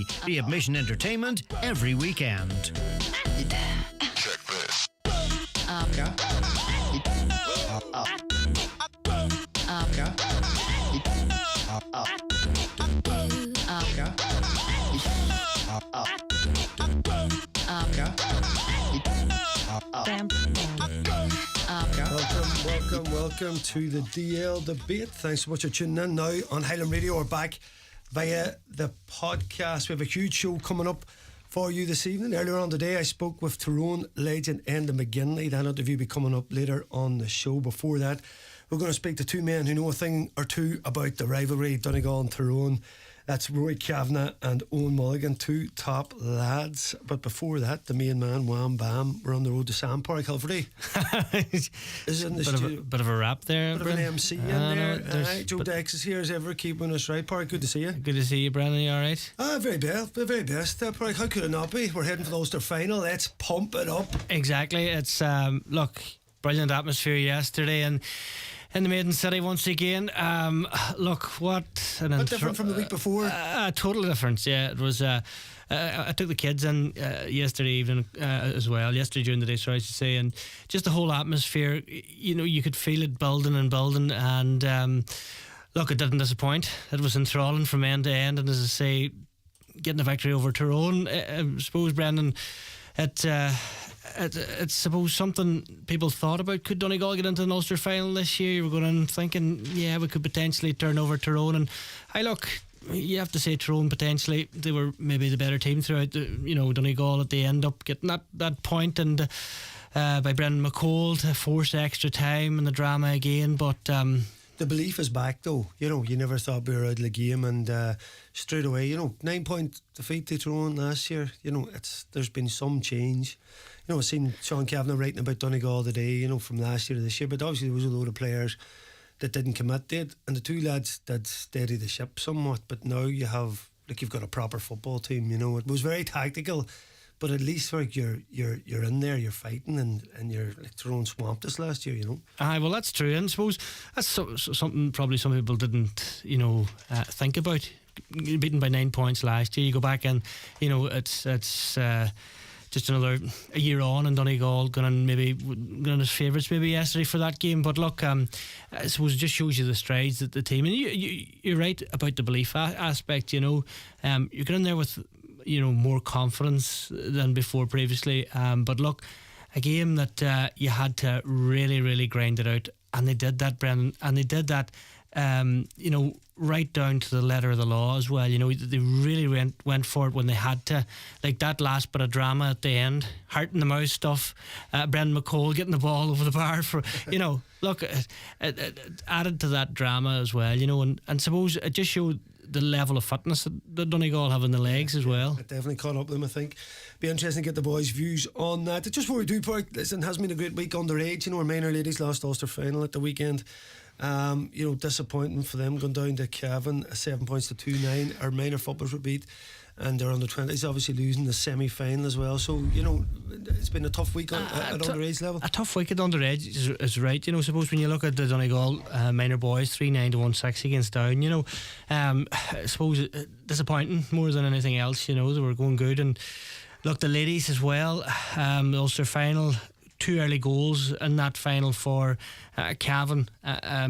Letterkenny. The admission entertainment every weekend. Check this. Welcome to the DL debate. Thanks so much for tuning in now on Highland Radio or back via the podcast. We have a huge show coming up for you this evening. Earlier on today I spoke with Tyrone legend Enda McGinley. That interview will be coming up later on the show. Before that, we're going to speak to two men who know a thing or two about the rivalry, Donegal and Tyrone. That's Rory Kavanagh and Owen Mulligan, two top lads. But before that, the main man, Wham Bam, we're on the road to Sandpark, Hilferty. Is in the bit of a rap there, bit of an MC in there. Joe Dex is here as ever, keeping us right. Park, good to see you. Good to see you, Brendan. You alright? Very best. Very best. Park, how could it not be? We're heading for the Ulster final. Let's pump it up. Exactly. It's look, brilliant atmosphere yesterday, and in the Maiden City once again. Look, what different from the week before? Total difference. Yeah, it was. I took the kids in yesterday evening as well. Yesterday during the day, sorry, I should say, and just the whole atmosphere. You know, you could feel it building and building, and look, it didn't disappoint. It was enthralling from end to end, and as I say, getting a victory over Tyrone, I suppose, Brendan, it's suppose something people thought about. Could Donegal get into an Ulster final this year? You were going in thinking, yeah, we could potentially turn over Tyrone, and look, you have to say Tyrone potentially, they were maybe the better team throughout Donegal they end up getting that point, and by Brendan McCall to force extra time and the drama again, but the belief is back though. You never thought we were out of the game, and straight away, 9-point defeat to Tyrone last year. There's been some change. I've seen Sean Kavanagh writing about Donegal today, from last year to this year, but obviously there was a load of players that didn't commit to it, and the two lads did steady the ship somewhat. But now you've got a proper football team. It was very tactical, but at least you're in there, you're fighting, and you're like Tyrone swamped us last year. Well, that's true, and I suppose that's something probably some people didn't think about. Beaten by 9 points last year, you go back and it's just another a year on, and Donegal going as favourites maybe yesterday for that game. But look, I suppose it just shows you the strides that the team, and you're right about the belief aspect. You get in there with more confidence than before previously. But look, a game that you had to really, really grind it out, and they did that, Brendan, and they did that. Right down to the letter of the law as well. They really went for it when they had to. Like that last bit of drama at the end, heart in the mouth stuff. Brendan McCall getting the ball over the bar for, look, it added to that drama as well. And suppose it just showed the level of fitness that Donegal have in the legs as well. It definitely caught up with them, I think. Be interesting to get the boys' views on that. Just before we do, Park, listen, it has been a great week underage. Our minor ladies lost Ulster final at the weekend. Disappointing for them, going down to Cavan, 7 points to 2-9. Our minor footballers were beat, and they're under 20s, obviously losing the semi-final as well. So it's been a tough week at underage level. A tough week at underage is right. Suppose when you look at the Donegal minor boys, 3-9 to 1-6 against Down. I suppose disappointing more than anything else. They were going good, and look, the ladies as well. The Ulster final. 2 early goals in that final for Cavan,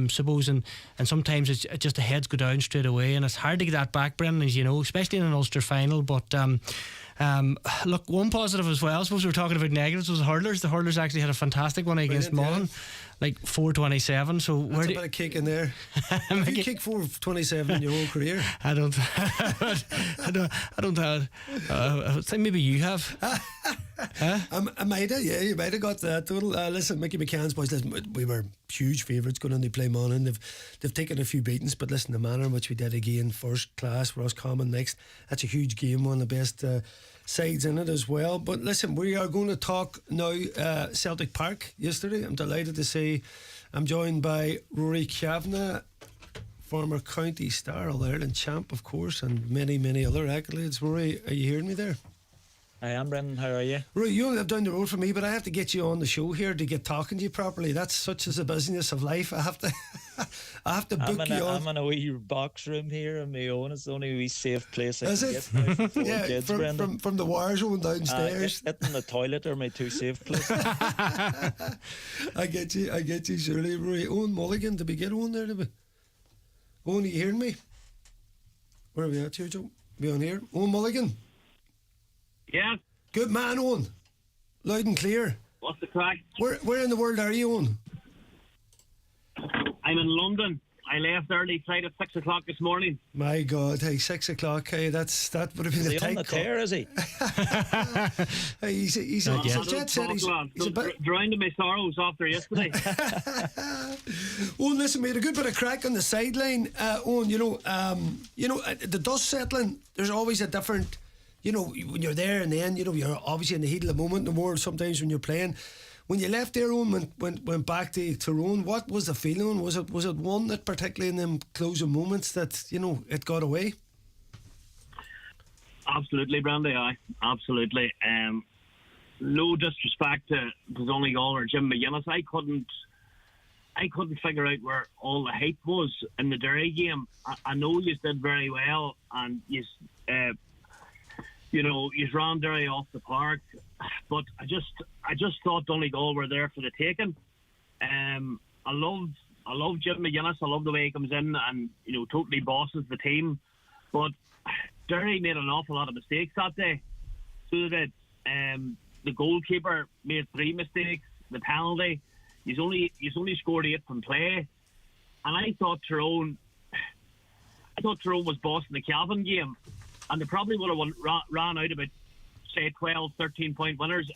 suppose, and sometimes it's just the heads go down straight away, and it's hard to get that back, Brendan, as you know, especially in an Ulster final. But look, one positive as well, I suppose we were talking about negatives, was the hurlers. The hurlers actually had a fantastic one against Mulligan, like 427. So that's a bit of kick in there. Have you kicked 427 in your whole career? I don't I think maybe you have. I might have, yeah, you might have got that total. Listen, Mickey McCann's boys, listen, we were huge favourites going on to play Monaghan. They've taken a few beatings, but listen, the manner in which we did again, first class, Roscommon next, that's a huge game, one of the best sides in it as well. But listen, we are going to talk now Celtic Park yesterday. I'm delighted to say I'm joined by Rory Kavanagh, former county star, All-Ireland champ, of course, and many, many other accolades. Rory, are you hearing me there? I am, Brendan. How are you? Rory, you only live down the road from me, but I have to get you on the show here to get talking to you properly. That's such as the business of life. I have to I have to book you on. I'm in a wee box room here on my own. It's the only wee safe place I Is can it? get now for 4 Yeah, kids, from, Brendan. from the war zone downstairs. It and the toilet are my two safe places. I get you, surely, Rory. Owen Mulligan, did we get Owen there? Owen, are you hearing me? Where are we at here, Joe? We on here? Owen Mulligan. Yeah, Good man, Owen. Loud and clear. what's the crack? Where in the world are you, Owen? I'm in London. I left early flight at 6 o'clock this morning. My God, hey, 6 o'clock, hey, that would have been Is a he on tight the call. tear, is he? Hey, he's a jet set. He's a bit. Drowning my sorrows after yesterday. Owen, listen, we had a good bit of crack on the sideline. Owen, the dust settling. There's always a different. When you're there and then, you're obviously in the heat of the moment. No more sometimes when you're playing. When you left there, Owen, went back to Tyrone, what was the feeling? Was it one that particularly in them closing moments that it got away? Absolutely, Brandy. Aye, absolutely. No disrespect to Donegal or Jim McGinley. I couldn't figure out where all the hype was in the Derry game. I know you did very well, and you ran Derry off the park, but I just thought Donegal were there for the taking. I love Jim McGinley. I love the way he comes in and totally bosses the team. But Derry made an awful lot of mistakes that day. So they did. The goalkeeper made 3 mistakes. The penalty. He's only scored 8 from play. And I thought Tyrone was bossing the Cavan game. And they probably would have ran out about, say, 12, 13-point winners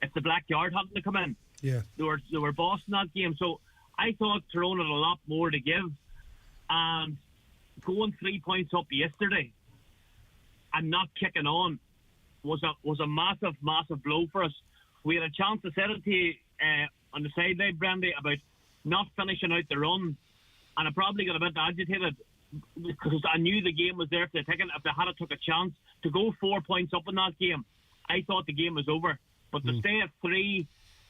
if the Blackyard hadn't come in. Yeah. They were bossing that game. So I thought Tyrone had a lot more to give. And going 3 points up yesterday and not kicking on was a massive, massive blow for us. We had a chance to set it to you on the sideline, Brandy, about not finishing out the run. And I probably got a bit agitated because I knew the game was there for the taking. If they had took a chance to go 4 points up in that game, I thought the game was over. But to stay at 3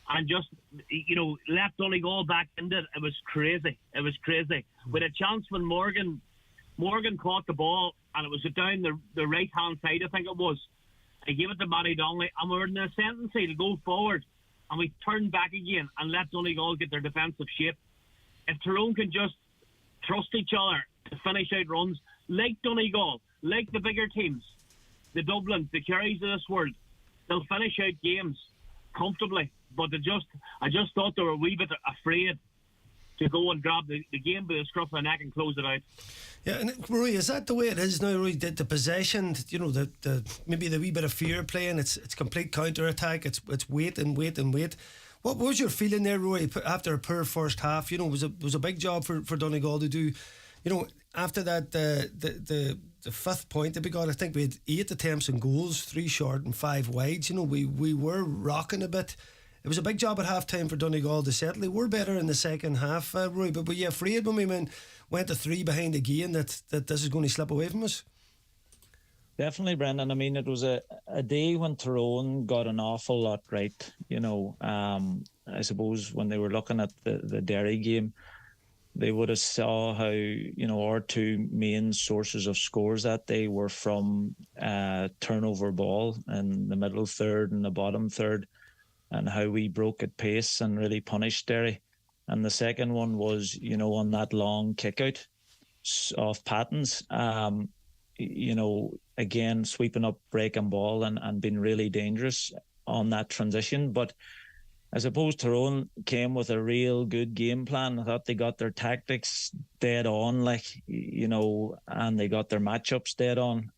and just left Donegal back into it was crazy. It was crazy. With a chance when Morgan caught the ball and it was down the right hand side, I think it was. I gave it to Matty Donnelly and we were in the ascendancy to go forward, and we turned back again and let Donegal get their defensive shape. If Tyrone can just trust each other to finish out runs like Donegal, like the bigger teams, the Dublins, the Kerrys of this world, they'll finish out games comfortably. But I just thought they were a wee bit afraid to go and grab the game by the scruff of the neck and close it out. Yeah, and Rory, is that the way it is now, Rory? The possession, the maybe the wee bit of fear playing, it's complete counter-attack, it's wait and wait and wait. What was your feeling there, Rory, after a poor first half? Was a big job for Donegal to do. After that, the 5th point that we got, I think we had 8 attempts and goals, 3 short and 5 wide. We were rocking a bit. It was a big job at half time for Donegal to settle. They were better in the second half, Roy, but were you afraid when we went to 3 behind again that this is going to slip away from us? Definitely, Brendan. I mean, it was a day when Tyrone got an awful lot right. I suppose when they were looking at the Derry game, they would have saw how, our 2 main sources of scores that day were from turnover ball in the middle third and the bottom third, and how we broke at pace and really punished Derry. And the second one was, on that long kick out off Pattons, again, sweeping up, breaking ball and being really dangerous on that transition. But I suppose Tyrone came with a real good game plan. I thought they got their tactics dead on, and they got their matchups dead on.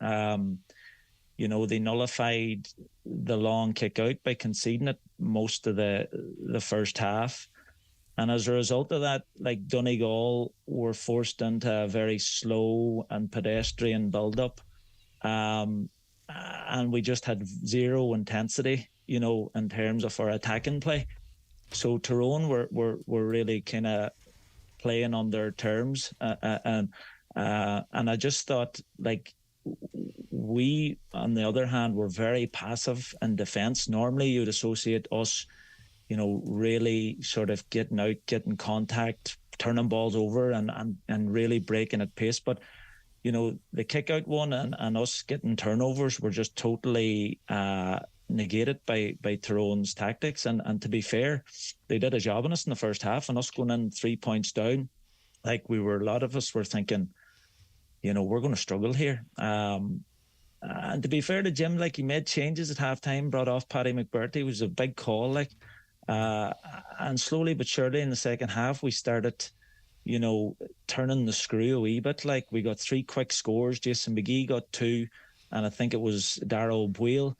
They nullified the long kick out by conceding it most of the first half. And as a result of that, Donegal were forced into a very slow and pedestrian build-up. And we just had zero intensity, in terms of our attacking play. So Tyrone were really kind of playing on their terms. And I just thought, we, on the other hand, were very passive in defence. Normally, you'd associate us, really sort of getting out, getting contact, turning balls over, and really breaking at pace. But the kick out one and us getting turnovers were just totally negated by Tyrone's tactics. And to be fair, they did a job on us in the first half, and us going in 3 points down, like a lot of us were thinking, we're going to struggle here. And to be fair to Jim, like, he made changes at halftime, brought off Paddy McBurty. It was a big call, and slowly but surely in the second half we started turning the screw a wee bit. Like, we got 3 quick scores. Jason McGee got 2, and I think it was Darrell Boyle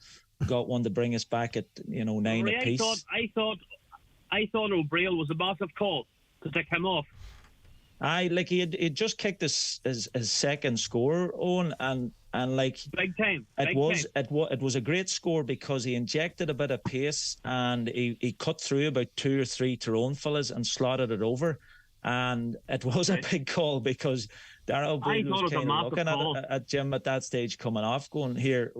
got one to bring us back at 9 apiece. I thought O'Brien was a massive call to take him off. He'd just kicked his second score, Owen, and like, big time. It was a great score because he injected a bit of pace, and he cut through about 2 or 3 Tyrone fellas and slotted it over. And it was a big call because Darrell Boyd was kind of looking at Jim at that stage coming off, going, here,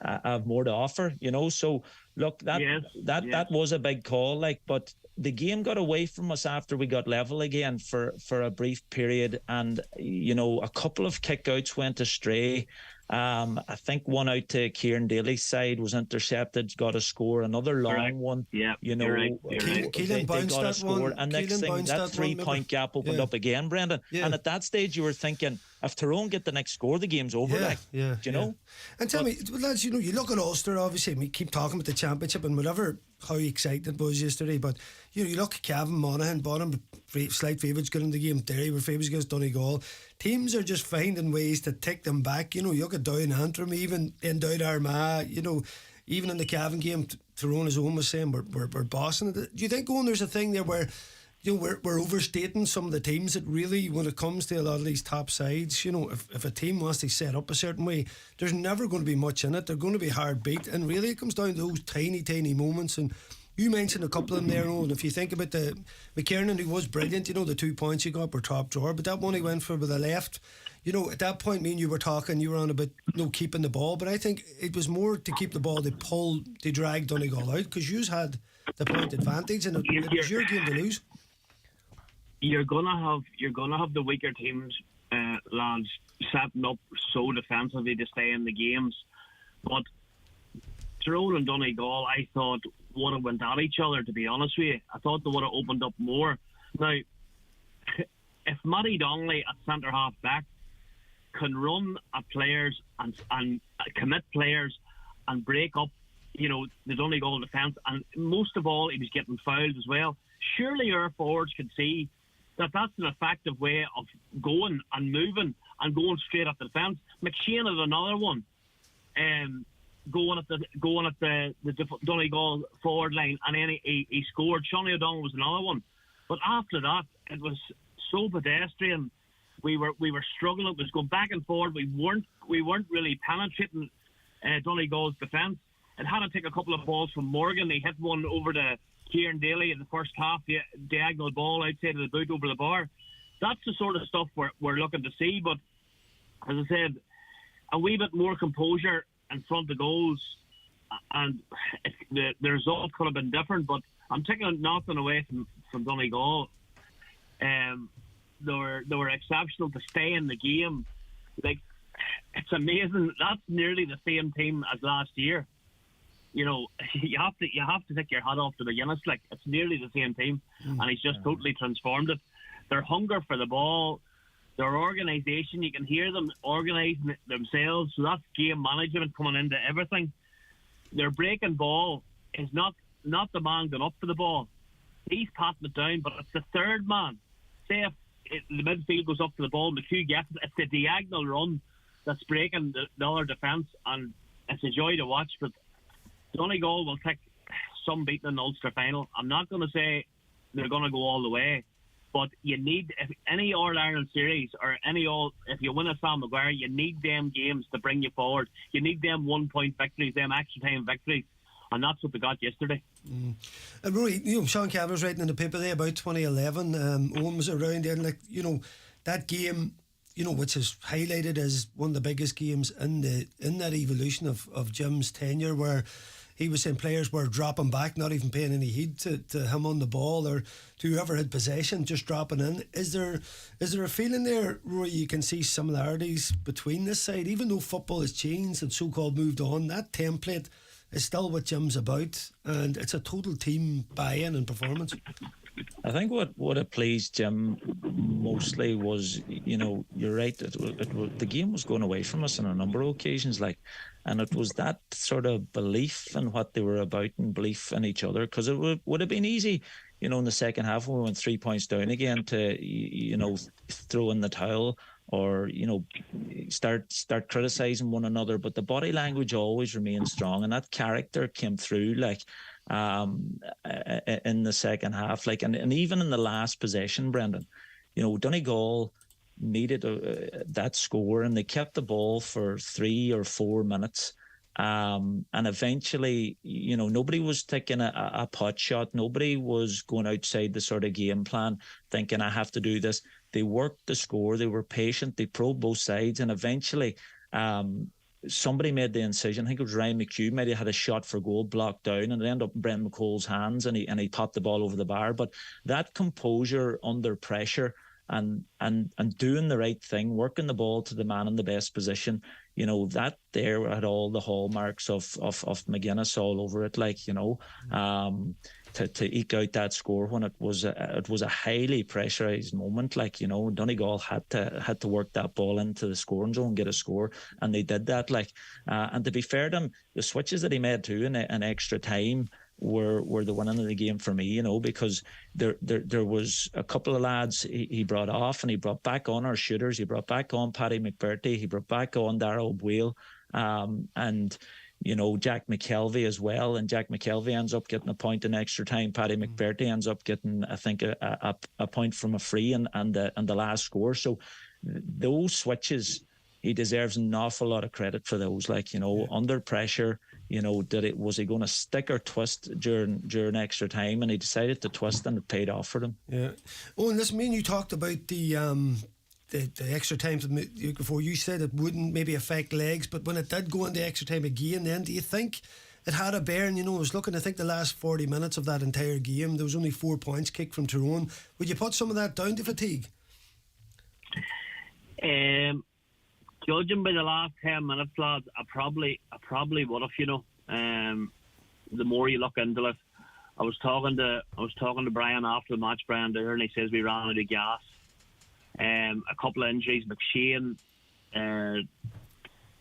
I have more to offer, So look, that was a big call, but the game got away from us after we got level again for a brief period, and a couple of kickouts went astray. I think one out to Kieran Daly's side was intercepted, got a score. Another long one, Keelan bounced got a that score, one. and next thing that 3-point gap opened up again, Brendan. And at that stage, you were thinking, if Tyrone get the next score, the game's over. Do you know? And tell me, lads, you look at Ulster. Obviously, we keep talking about the championship and whatever, how exciting it was yesterday. But you look at Cavan, Monaghan, bottom slight favourites going in the game. Derry were favourites against Donegal. Teams are just finding ways to take them back. You look at Down Antrim, even in Down Armagh. Even in the Cavan game, Tyrone, as Owen was saying, we're bossing it. Do you think, Owen, there's a thing there where we're overstating some of the teams that really, when it comes to a lot of these top sides, if a team wants to set up a certain way, there's never going to be much in it. They're going to be hard beat, and really it comes down to those tiny moments. And you mentioned a couple of them there, Owen. If you think about the McKiernan, who was brilliant, the 2 points he got were top drawer, but that one he went for with the left, at that point, me and you were talking, you were on about keeping the ball, but I think it was more to keep the ball. They dragged Donegal out because you had the point advantage, and it was your game to lose. You're gonna have the weaker teams, lads, setting up so defensively to stay in the games. But Tyrone and Donegal, I thought, would have went at each other, to be honest with you. I thought they would have opened up more. Now, if Matty Donnelly at centre half back can run at players and commit players and break up, the Donegal defence, and most of all, he was getting fouled as well. Surely our forwards could see that's an effective way of going and moving and going straight at the defence. McShane had another one, going at the Donegal forward line, and then he scored. Shawnee O'Donnell was another one, but after that it was so pedestrian. We were struggling. It was going back and forward. We weren't really penetrating Donegal's defence. It had to take a couple of balls from Morgan. He hit one over to Kieran Daly in the first half, the diagonal ball outside of the boot over the bar. That's the sort of stuff we're looking to see. But as I said, a wee bit more composure in front of goals, and the result could have been different. But I'm taking nothing away from Donegal. They were exceptional to stay in the game. Like, it's amazing. That's nearly the same team as last year. You have to take your hat off to McGinley. Like, it's nearly the same team, and he's just totally transformed it. Their hunger for the ball, their organisation, you can hear them organising themselves. So that's game management coming into everything. Their breaking ball is not the man going up for the ball. He's patting it down, but it's the third man. Say if the midfield goes up for the ball, McHugh gets it. It's the diagonal run that's breaking the other defence, and it's a joy to watch. But Donegal will take some beating in the Ulster final. I'm not going to say they're going to go all the way, but you need, if any All-Ireland series or if you win a Sam Maguire, you need them games to bring you forward. You need them 1 point victories, them extra time victories, and that's what they got yesterday. Rory, Sean Cavan was writing in the paper there about 2011. Owen was around there, and that game, which is highlighted as one of the biggest games in that evolution of Jim's tenure, where he was saying players were dropping back, not even paying any heed to him on the ball or to whoever had possession, just dropping in. Is there a feeling there, Rory, you can see similarities between this side, even though football has changed and so-called moved on? That template is still what Jim's about, and it's a total team buy-in and performance. I think what it pleased Jim mostly was, you're right, the game was going away from us on a number of occasions, and it was that sort of belief in what they were about and belief in each other, because it would have been easy, in the second half when we went 3 points down again to, throw in the towel or, start criticising one another. But the body language always remained strong, and that character came through, in the second half, and even in the last possession, Brendan, Donegal needed that score, and they kept the ball for 3 or 4 minutes, and eventually, nobody was taking a pot shot, nobody was going outside the sort of game plan thinking I have to do this. They worked the score, they were patient, they probed both sides, and eventually somebody made the incision. I think it was Ryan McHugh maybe had a shot for goal blocked down, and it ended up in Brent McCall's hands, and he popped the ball over the bar. But that composure under pressure and doing the right thing, working the ball to the man in the best position, that there had all the hallmarks of McGuinness all over it, to eke out that score when it was a highly pressurised moment. Donegal had to work that ball into the scoring zone, get a score, and they did that. And to be fair to him, the switches that he made too in extra time were the winning of the game for me, because there was a couple of lads he brought off, and he brought back on our shooters. He brought back on Paddy McBurty. He brought back on Darrell Boyle, and Jack McKelvey as well. And Jack McKelvey ends up getting a point in extra time. Paddy McBurty ends up getting, I think, a point from a free and the last score. So those switches, he deserves an awful lot of credit for those. Under pressure, was he going to stick or twist during extra time? And he decided to twist, and it paid off for them. Yeah. Oh, and listen, you talked about the extra times before. You said it wouldn't maybe affect legs, but when it did go into extra time again, then do you think it had a bearing? I was looking, I think the last 40 minutes of that entire game, there was only 4 points kicked from Tyrone. Would you put some of that down to fatigue? Judging by the last 10 minutes, lads, I probably would have. The more you look into it, I was talking to Brian after the match, Brian there, and he says we ran out of gas. A couple of injuries. McShane, Dara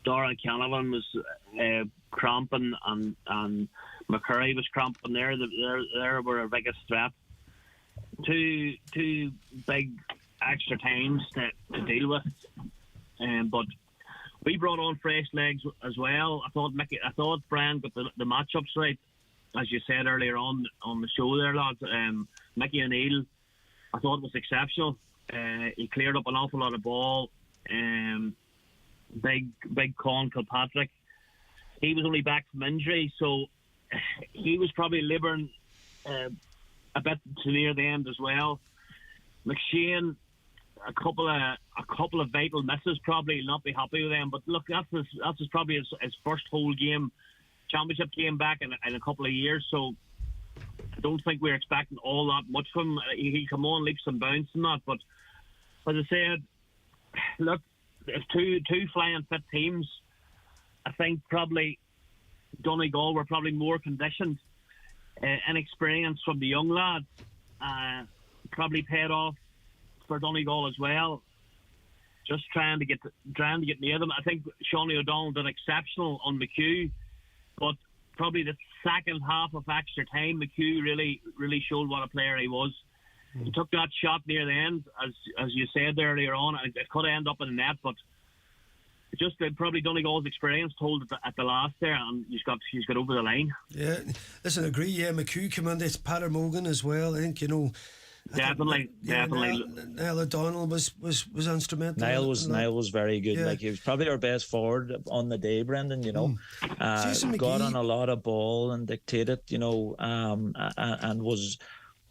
Canavan was cramping, and McCurry was cramping there. There were our biggest threat. Two big extra times to deal with. But we brought on fresh legs as well. I thought Brian got the matchups right, as you said earlier on the show there, lads. Mickey O'Neill, I thought was exceptional. He cleared up an awful lot of ball. Big Con Kilpatrick, he was only back from injury, so he was probably labouring a bit to near the end as well. McShane, a couple of vital misses, probably not be happy with them. But look, that's probably his first whole championship game back in a couple of years. So I don't think we're expecting all that much from him. He'll come on leaps and bounds and that. But as I said, look, it's two flying fit teams. I think probably Donegal were probably more conditioned, inexperience from the young lads. Probably paid off for Donegal as well. Just trying to get near them. I think Shawnee O'Donnell did exceptional on McHugh, but probably the second half of extra time, McHugh really showed what a player he was. He took that shot near the end, as you said earlier on. It could have ended up in the net, but just probably Donegal's experience told at the last there, and he's got over the line. Yeah, listen, I agree. Yeah, McHugh came in. It's Patter Mogan as well. I think Definitely. Niall O'Donnell was instrumental. Niall was very good. Yeah. He was probably our best forward on the day, Brendan. Got on a lot of ball and dictated. And was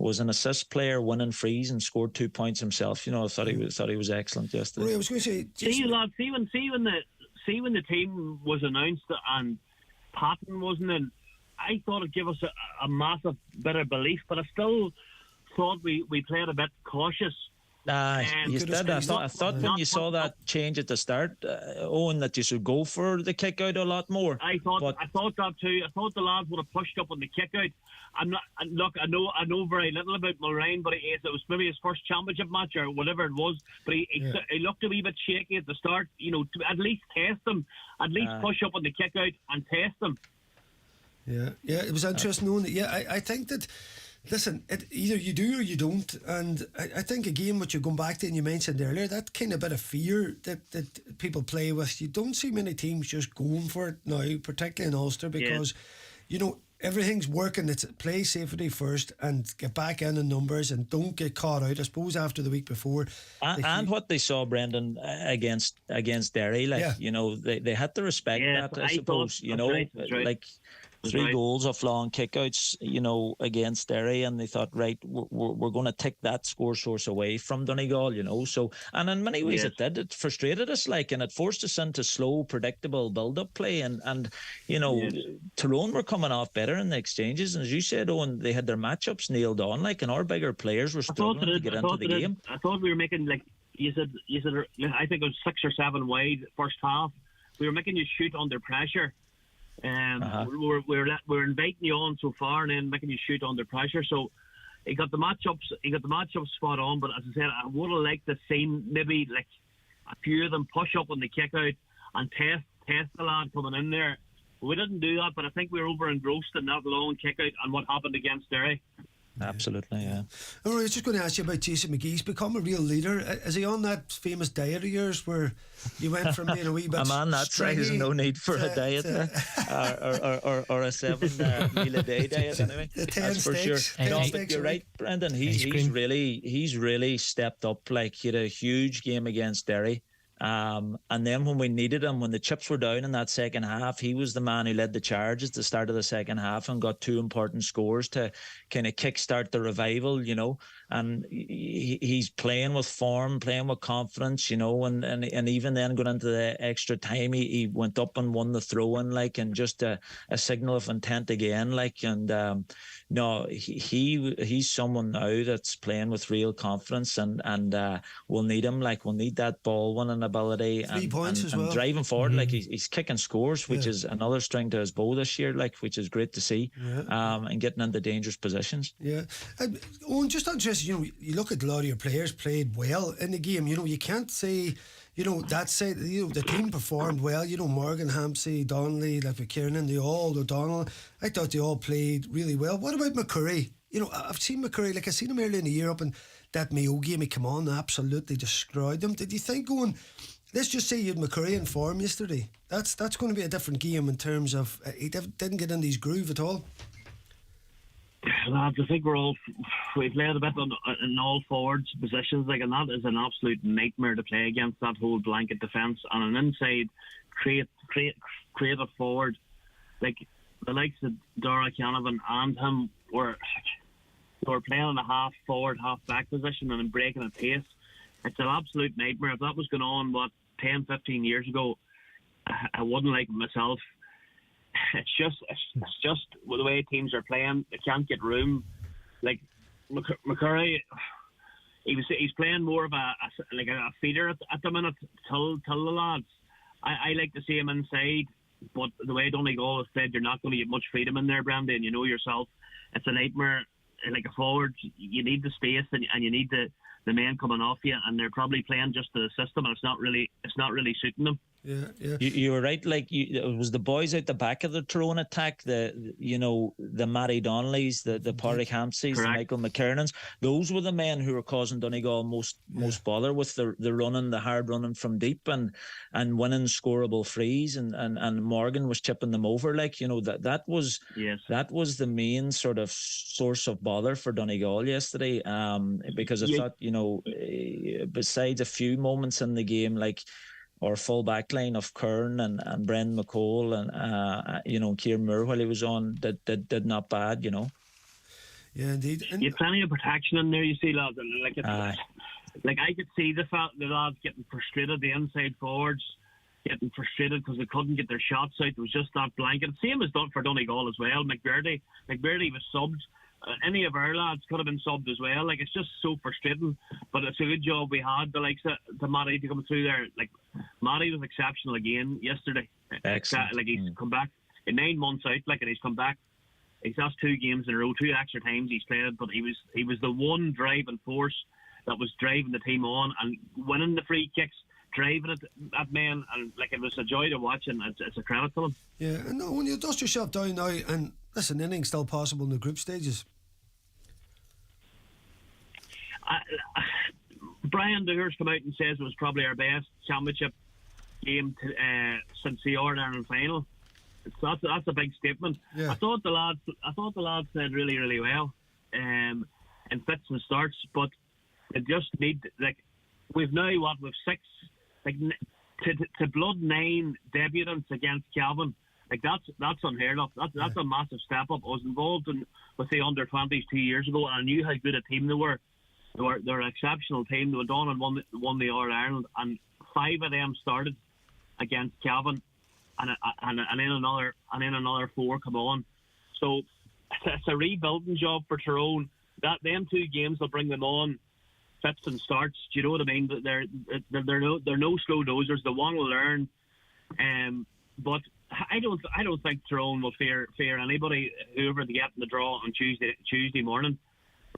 was an assist player, winning frees, and scored 2 points himself. I thought he was excellent yesterday. Rory, I was going to say, see when the team was announced and Patton wasn't in, I thought it'd give us a massive bit of belief, but I still thought we played a bit cautious. You did. I thought when you saw that change at the start, Owen, that you should go for the kick out a lot more. I thought that too. I thought the lads would have pushed up on the kick out. I know very little about Mulligan, but it was maybe his first championship match or whatever it was. But he looked a wee bit shaky at the start. To at least test him, at least push up on the kick out and test him. Yeah, it was interesting knowing that. Yeah, I think that. Listen, either you do or you don't, and I think again what you're going back to and you mentioned earlier, that kind of bit of fear that people play with, you don't see many teams just going for it now, particularly in Ulster, because everything's working. It's play safety first and get back in numbers and don't get caught out. I suppose after the week before, and what they saw, Brendan, against Derry, they had to respect that. I suppose that's right. Like. 3 goals off long kickouts, against Derry, and they thought, right, we're going to take that score source away from Donegal, So, and in many ways it did. It frustrated us, and it forced us into slow, predictable build-up play, and Tyrone were coming off better in the exchanges, and as you said, Owen, they had their matchups nailed on, and our bigger players were struggling to get into the game. I thought we were making, you said, I think it was 6 or 7 wide first half. We were making you shoot under pressure. We're inviting you on so far and then making you shoot under pressure. So he got the matchups spot on. But as I said, I would have liked to see maybe a few of them push up on the kick out and test the lad coming in there. We didn't do that, but I think we were over engrossed in that long kick out and what happened against Derry. Absolutely, yeah. I was just going to ask you about Jason McGee. He's become a real leader. Is he on that famous diet of yours where you went from being a wee bit a man that size has no need for a diet or a 7 meal a day diet anyway. That's for sure. No, but you're right, Brendan. He's really stepped up. He had a huge game against Derry. And then when we needed him, when the chips were down in that second half, he was the man who led the charge at the start of the second half and got 2 important scores to kind of kickstart the revival, and he's playing with form, playing with confidence, and even then going into the extra time, he went up and won the throw-in, and just a signal of intent again, and no, he's someone now that's playing with real confidence, and we'll need him, we'll need that ball winning ability 3 points as well. And driving forward, he's kicking scores, which is another string to his bow this year, which is great to see, and getting into dangerous positions. Yeah, Owen, just interested. You look at a lot of your players played well in the game. You can't say. That side, the team performed well. Morgan, Hampsey, Donnelly, McKiernan, O'Donnell. I thought they all played really well. What about McCurry? I've seen McCurry, I seen him early in the year up in that Mayo game. He came on and absolutely destroyed them. Did you think let's just say you had McCurry in form yesterday, that's going to be a different game in terms of he didn't get in his groove at all? Lads, I think we played a bit in all forwards positions, and that is an absolute nightmare to play against, that whole blanket defence, and an inside creative forward the likes of Rory Kavanagh and him were playing in a half forward, half back position and then breaking at pace. It's an absolute nightmare. If that was going on 10, 15 years ago, I wouldn't like it myself. It's just the way teams are playing. They can't get room. McCurry, he's playing more of a feeder at the minute. Tell the lads. I like to see him inside, but the way Donegal has said, you're not going to get much freedom in there, Brendan. You know yourself. It's a nightmare. Like a forward, you need the space and you need the men coming off you, and they're probably playing just the system, and it's not really suiting them. Yeah. You were right. It was the boys out the back of the Tyrone attack, the Matty Donnellys, the Pádraig Hampseys, the Michael McKiernans. Those were the men who were causing Donegal most bother with the running, the hard running from deep, and winning scoreable frees, and Morgan was chipping them over. That was the main sort of source of bother for Donegal yesterday. Because I thought, besides a few moments in the game, our full back line of Kern and Brendan McCall and Kieran Moore while he was on did not bad, Yeah, indeed. You have plenty of protection in there, you see, lads. And like I could see the lads getting frustrated, the inside forwards getting frustrated because they couldn't get their shots out. It was just that blanket. Same as done for Donegal as well. McBurdy was subbed. Any of our lads could have been subbed as well. Like, it's just so frustrating. But it's a good job we had the likes of the Matty to come through there. Like, Matty was exceptional again yesterday. Excellent. Like, he's come back in 9 months out. Like, and he's come back. He's lost 2 games in a row, 2 extra times he's played. But he was the one driving force that was driving the team on and winning the free kicks, driving it at men, and like, it was a joy to watch, and it's a credit to him. Yeah, and when you dust yourself down now, and listen, anything's still possible in the group stages. Brian Dewars come out and says it was probably our best championship game since the All-Ireland final. So that's a big statement. Yeah. I thought the lads played really, really well in fits and starts, but they just need, like, we've 6, like, to blood 9 debutants against Cavan. Like, that's unheard of. That's a massive step up. I was involved with the under-20s 2 years ago, and I knew how good a team they were. They're an exceptional team. They went on and won the All-Ireland, and 5 of them started against Cavan, and then another 4 come on. So it's a rebuilding job for Tyrone. Them 2 games will bring them on fits and starts. Do you know what I mean? They're no slow dozers. The one will learn, but I don't think Tyrone will fear anybody, whoever they get in the draw on Tuesday morning.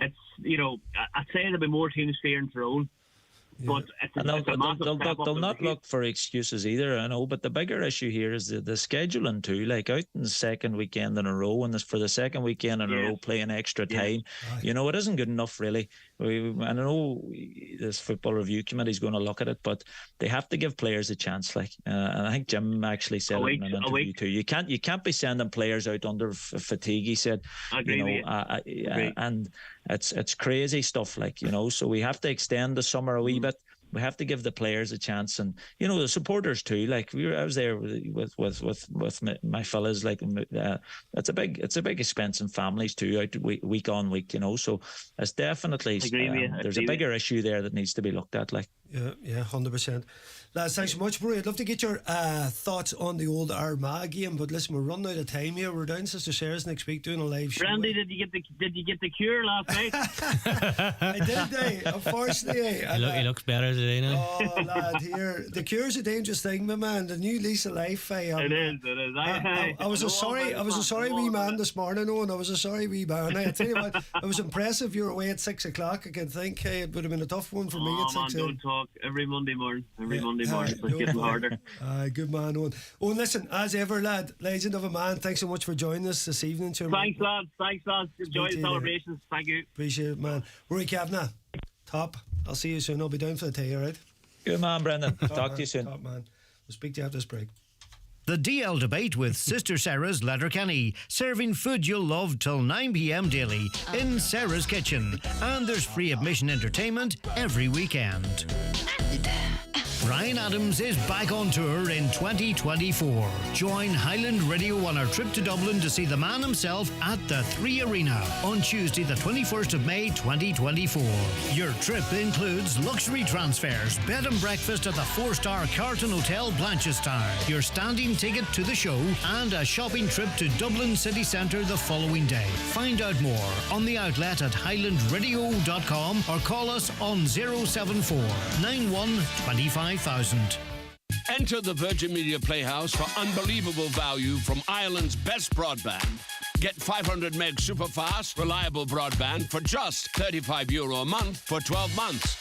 It's, you know, I'd say there'll be more teams fearing Tyrone. Yeah. But they'll not look for excuses either, I know. But the bigger issue here is the scheduling too. Like, out in the second weekend in a row, and for the second weekend in a row playing extra time, you know, it isn't good enough really. I know this football review committee is going to look at it, but they have to give players a chance. Like, and I think Jim actually said it in an interview too. You can't be sending players out under fatigue. He said, and it's crazy stuff. Like, you know, so we have to extend the summer a wee bit. We have to give the players a chance, and you know, the supporters too. Like, I was there with my fellas. Like, it's a big expense in families too, out week on week. You know, so it's definitely there's a bigger issue there that needs to be looked at. Like, yeah, 100%. Lads, thanks so much, Rory. I'd love to get your thoughts on the old Armagh game, but listen, we're running out of time here. We're down Sister Sara's next week doing a live show. Brandy, did you get the cure last night? I did, unfortunately. He looks better today now. Oh, lad, here the cure's a dangerous thing, my man. The new lease of life. It is. I was a sorry wee man this morning, Owen. I was a sorry wee man. I tell you what, it was impressive. You were away at 6 o'clock. I can think it would have been a tough one for me at 6 Don't talk every Monday morning. It's getting harder. Good man, Owen. Owen, listen, as ever, lad, legend of a man, thanks so much for joining us this evening. Thanks, lads. Enjoy the celebrations. Thank you. Appreciate it, man. Rory Kavanagh, top. I'll see you soon. I'll be down for the tea, alright? Good man, Brendan. Talk to you soon. Top man. We'll speak to you after this break. The DL Debate with Sister Sara's Letterkenny, serving food you'll love till 9 p.m. daily in Sara's Kitchen. And there's free admission entertainment every weekend. Brian Adams is back on tour in 2024. Join Highland Radio on our trip to Dublin to see the man himself at the 3 Arena on Tuesday the 21st of May 2024. Your trip includes luxury transfers, bed and breakfast at the 4-star Carlton Hotel Blanchardstown, your standing ticket to the show, and a shopping trip to Dublin city centre the following day. Find out more on the outlet at highlandradio.com or call us on 074 91 25 5,000. Enter the Virgin Media Playhouse for unbelievable value from Ireland's best broadband. Get 500 meg superfast, reliable broadband for just €35 a month for 12 months.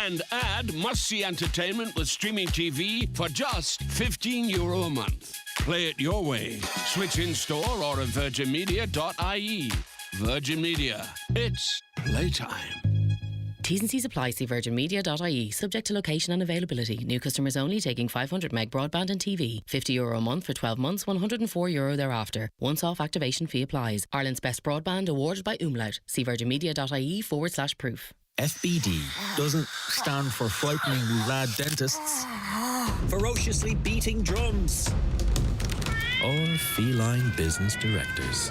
And add must-see entertainment with streaming TV for just €15 a month. Play it your way. Switch in-store or at virginmedia.ie. Virgin Media. It's playtime. T's and C's apply. See virginmedia.ie. Subject to location and availability. New customers only, taking 500 meg broadband and TV. €50 a month for 12 months, €104 thereafter. Once-off activation fee applies. Ireland's best broadband awarded by Umlaut. See virginmedia.ie/proof. FBD doesn't stand for frightening lad dentists, ferociously beating drums, or feline business directors.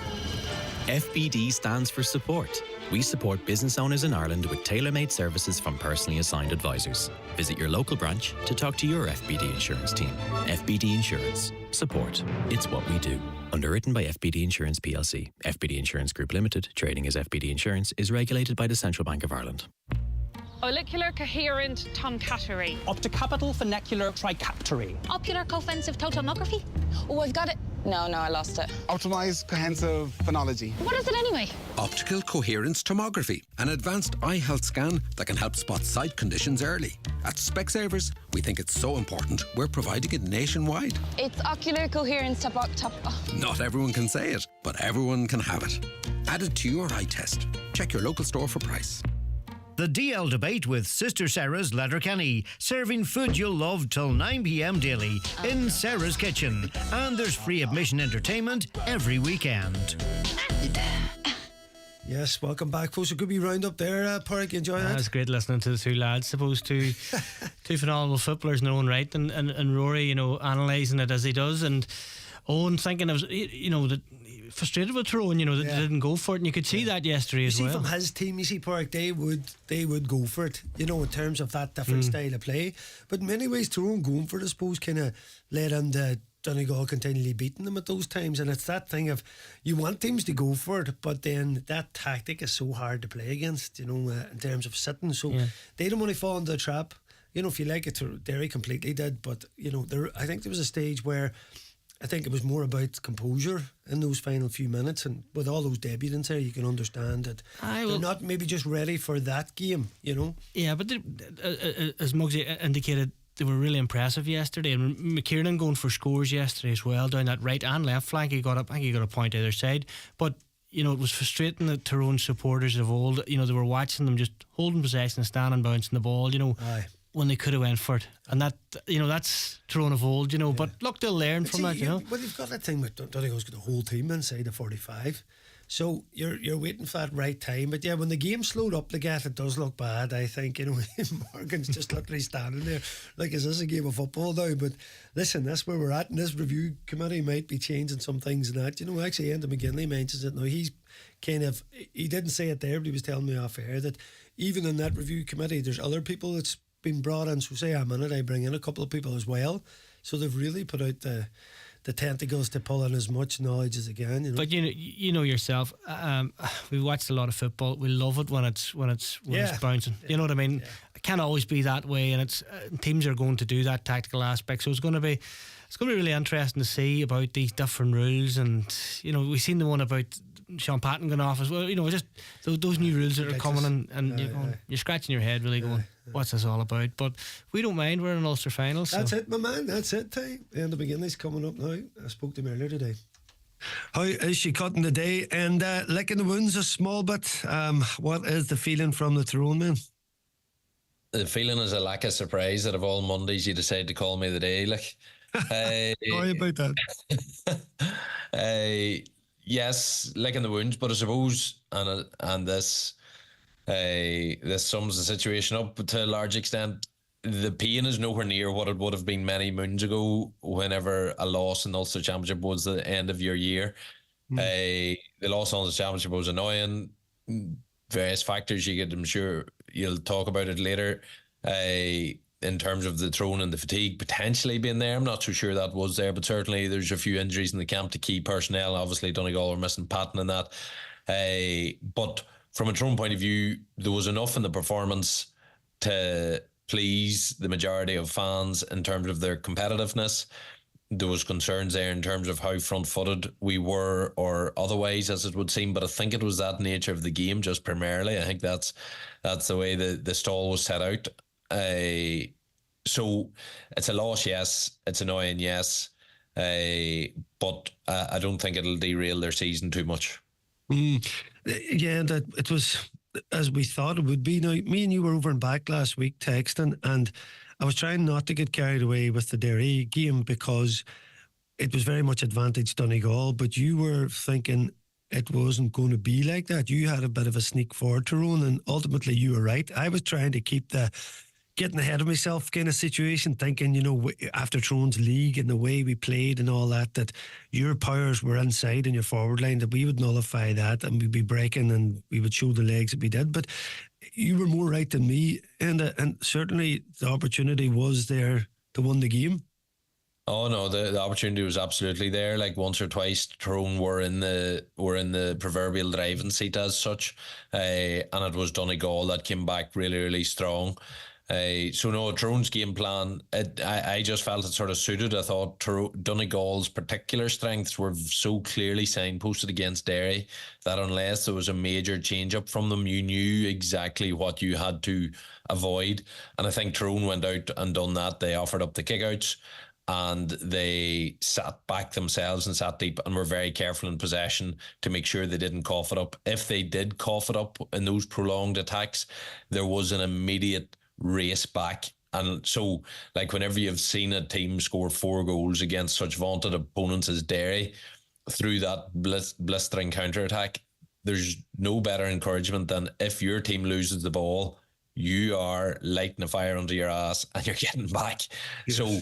FBD stands for support. We support business owners in Ireland with tailor-made services from personally assigned advisors. Visit your local branch to talk to your FBD insurance team. FBD Insurance. Support. It's what we do. Underwritten by FBD Insurance plc. FBD Insurance Group Limited, trading as FBD Insurance, is regulated by the Central Bank of Ireland. Auricular coherent toncatery. Optocapital funicular tricaptary. Ocular co-offensive totomography. Oh, I've got it. No, I lost it. Optimized comprehensive phonology. What is it anyway? Optical coherence tomography, an advanced eye health scan that can help spot sight conditions early. At Specsavers, we think it's so important, we're providing it nationwide. It's ocular coherence Not everyone can say it, but everyone can have it. Add it to your eye test. Check your local store for price. The DL debate with Sister Sara's Letterkenny, serving food you'll love till 9 p.m. daily in Sara's kitchen. And there's free admission entertainment every weekend. Yes, welcome back, folks. A good wee round up there, Park. You enjoy that? It's great listening to the two lads. Suppose two phenomenal footballers in their own right, and Rory, analysing it as he does, and Owen thinking that frustrated with Tyrone, that they didn't go for it, and you could see that yesterday as well. From his team, you see, Park, they would go for it, in terms of that different style of play. But in many ways, Tyrone going for it, I suppose, kind of led into Donegal continually beating them at those times. And it's that thing of, you want teams to go for it, but then that tactic is so hard to play against, in terms of sitting. So they don't want to fall into the trap. If you like it, Derry completely did. But, I think there was a stage where I think it was more about composure in those final few minutes, and with all those debutants there, you can understand that they're not maybe just ready for that game, Yeah, but as Muggsy indicated, they were really impressive yesterday, and McKiernan going for scores yesterday as well down that right and left flank. I think he got a point either side, but it was frustrating that Tyrone supporters of old, they were watching them just holding possession and standing, bouncing the ball, Aye. when they could have went for it, and that that's Tyrone of old, But look, they'll learn from that, Well, you've got that thing with Donegal's got the whole team inside the 45, so you're waiting for that right time. But yeah, when the game slowed up like that, it does look bad. I think Morgan's just literally standing there like, is this a game of football now? But listen, that's where we're at, and this review committee might be changing some things and that. Actually, Enda McGinley mentions it now. He's he didn't say it there, but he was telling me off air that even in that review committee, there's other people that's been brought in. So say I'm in it, I bring in a couple of people as well. So they've really put out the tentacles to pull in as much knowledge as they can. But you know yourself. We watched a lot of football. We love it when it's bouncing. You know what I mean? Yeah. It can't always be that way, and it's teams are going to do that tactical aspect. So it's going to be really interesting to see about these different rules. And we've seen the one about Sean Patton going off as well. Just those new rules that are coming, and you're scratching your head, really going, what's this all about? But we don't mind. We're in Ulster finals. That's it, my man. That's it. Enda McGinley's coming up now. I spoke to him earlier today. How is she cutting the day? And licking the wounds a small bit. What is the feeling from the Tyrone men? The feeling is a lack of surprise that of all Mondays you decide to call me the day. Sorry about that. Yes, licking the wounds, but I suppose, and this sums the situation up to a large extent. The pain is nowhere near what it would have been many moons ago whenever a loss in the Ulster Championship was the end of your year. The loss on the Championship was annoying. Various factors I'm sure you'll talk about it later. In terms of the throne and the fatigue potentially being there, I'm not so sure that was there, but certainly there's a few injuries in the camp to key personnel. Obviously Donegal are missing Patton and that. But from a Tyrone point of view, there was enough in the performance to please the majority of fans in terms of their competitiveness. There was concerns there in terms of how front-footed we were or otherwise, as it would seem, but I think it was that nature of the game just primarily. I think that's the way the stall was set out. So it's a loss, yes. It's annoying, yes. But I don't think it'll derail their season too much. Yeah, that it was as we thought it would be. Now, me and you were over and back last week texting, and I was trying not to get carried away with the Derry game because it was very much advantage Donegal, but you were thinking it wasn't going to be like that. You had a bit of a sneak forward, Tyrone, and ultimately you were right. I was trying to keep the getting ahead of myself kind of situation, thinking, after Tyrone's league and the way we played and all that your powers were inside in your forward line, that we would nullify that and we'd be breaking and we would show the legs that we did. But you were more right than me, and certainly the opportunity was there to win the game. Oh no, the opportunity was absolutely there. Like once or twice, Tyrone were in the proverbial driving seat as such, and it was Donegal that came back really, really strong. So no, Tyrone's game plan, I just felt it sort of suited. I thought Donegal's particular strengths were so clearly signposted against Derry that unless there was a major change up from them, you knew exactly what you had to avoid. And I think Tyrone went out and done that. They offered up the kickouts and they sat back themselves and sat deep and were very careful in possession to make sure they didn't cough it up. If they did cough it up in those prolonged attacks, there was an immediate race back. And so, like, whenever you've seen a team score 4 goals against such vaunted opponents as Derry through that blistering counter-attack, there's no better encouragement than if your team loses the ball, you are lighting a fire under your ass and you're getting back. Yes. So